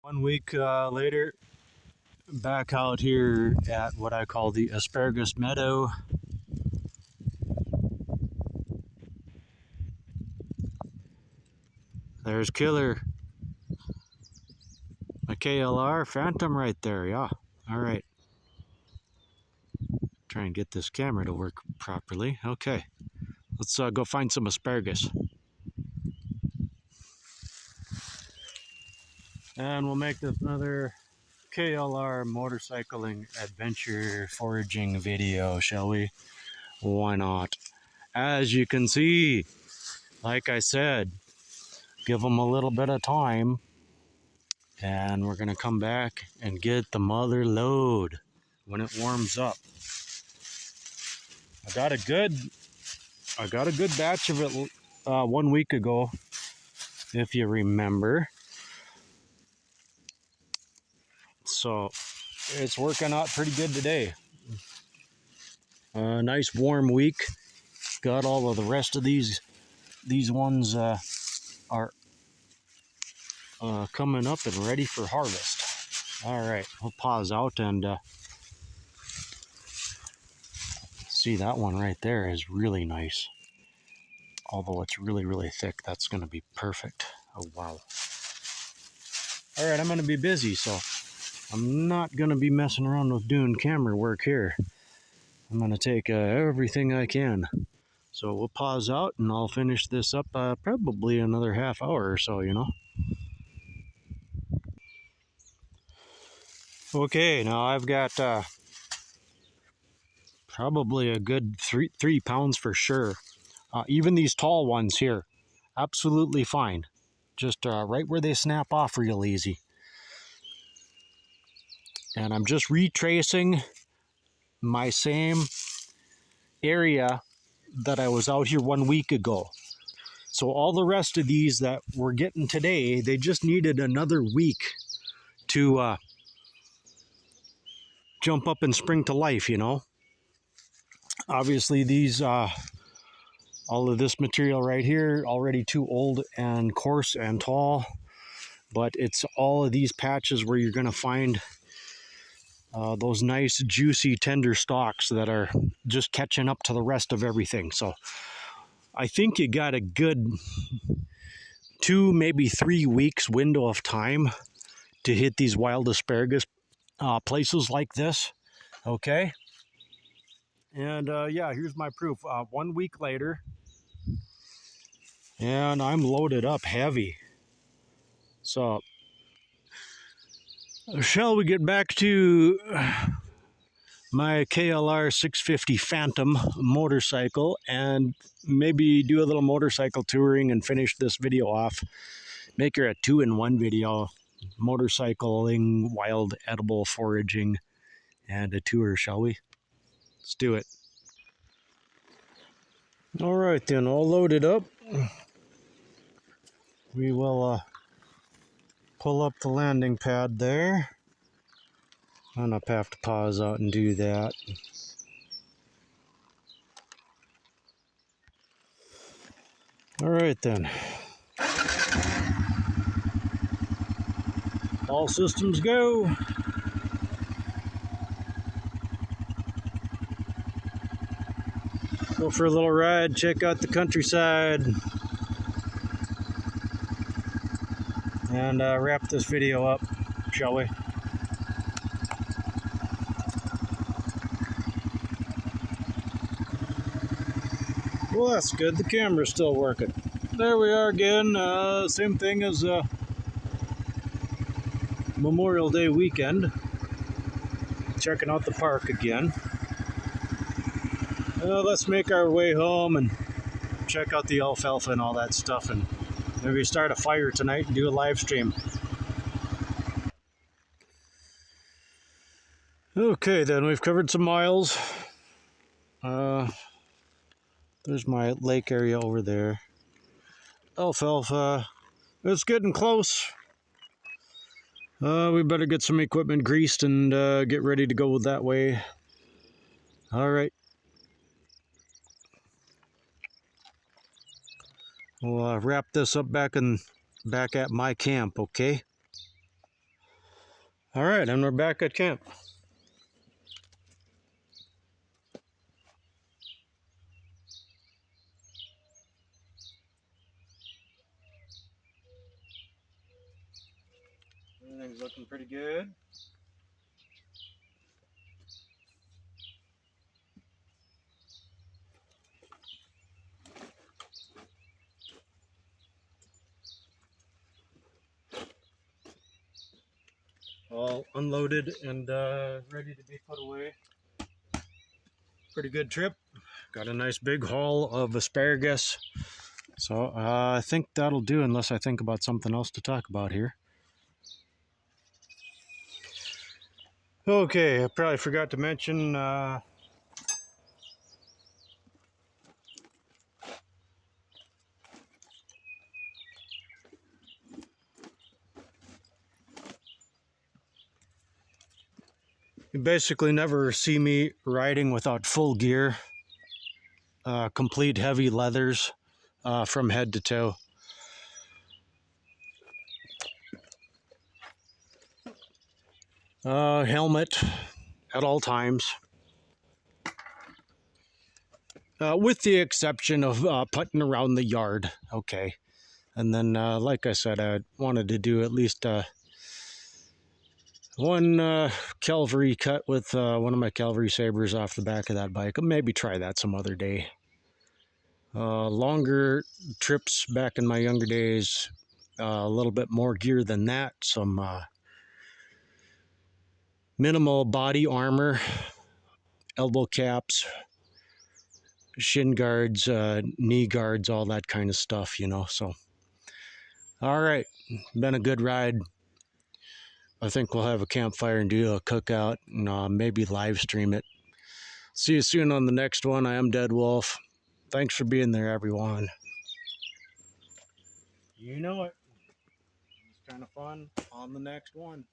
1 week later, back out here at what I call the Asparagus Meadow. There's Killer, a KLR Phantom right there, yeah. Alright. Try and get this camera to work properly. Okay, let's go find some asparagus. And we'll make this another KLR motorcycling adventure foraging video, shall we? Why not? As you can see, like I said, give them a little bit of time and we're gonna come back and get the mother load when it warms up. I got a good batch of it 1 week ago, if you remember. So it's working out pretty good today. Nice warm week. Got all of the rest of these ones are coming up and ready for harvest. All right, we'll pause out and see. That one right there is really nice. Although it's really thick, that's going to be perfect. Oh, wow. All right, I'm going to be busy, so I'm not going to be messing around with doing camera work here. I'm going to take everything I can. So we'll pause out and I'll finish this up probably another half hour or so, you know. Okay, now I've got probably a good 3 pounds for sure. Even these tall ones here, absolutely fine. Just right where they snap off real easy. And I'm just retracing my same area that I was out here 1 week ago. So all the rest of these that we're getting today, they just needed another week to jump up and spring to life, you know. Obviously these, all of this material right here, already too old and coarse and tall, but it's all of these patches where you're gonna find those nice juicy tender stalks that are just catching up to the rest of everything. So I think you got a good 2, maybe 3 weeks window of time to hit these wild asparagus places like this. Okay, and yeah, here's my proof. 1 week later, and I'm loaded up heavy. So shall we get back to my KLR 650 Phantom motorcycle and maybe do a little motorcycle touring and finish this video off? Make her a 2-in-1 video: motorcycling, wild edible foraging, and a tour, shall we? Let's do it. All right then, all loaded up. We will pull up the landing pad there. I'm gonna have to pause out and do that. All right then. All systems go. Go for a little ride, check out the countryside, and wrap this video up, shall we? Well, that's good. The camera's still working. There we are again. Same thing as Memorial Day weekend. Checking out the park again. Let's make our way home and check out the alfalfa and all that stuff, and maybe start a fire tonight and do a live stream. Okay, then we've covered some miles. There's my lake area over there. Alfalfa. It's getting close. We better get some equipment greased and get ready to go that way. All right. We'll wrap this up back at my camp, okay? All right, and we're back at camp. Everything's looking pretty good. All unloaded and ready to be put away. Pretty good trip. Got a nice big haul of asparagus. So I think that'll do unless I think about something else to talk about here. Okay, I probably forgot to mention you basically never see me riding without full gear, complete heavy leathers from head to toe. Helmet at all times, with the exception of putting around the yard. Okay, and then like I said, I wanted to do at least one cavalry cut with one of my cavalry sabers off the back of that bike. I'll maybe try that some other day. Longer trips back in my younger days, a little bit more gear than that, some minimal body armor, elbow caps, shin guards, knee guards, all that kind of stuff, you know. So, all right, been a good ride. I think we'll have a campfire and do a cookout and maybe live stream it. See you soon on the next one. I am Dead Wolf. Thanks for being there, everyone. You know it. It's kind of fun on the next one.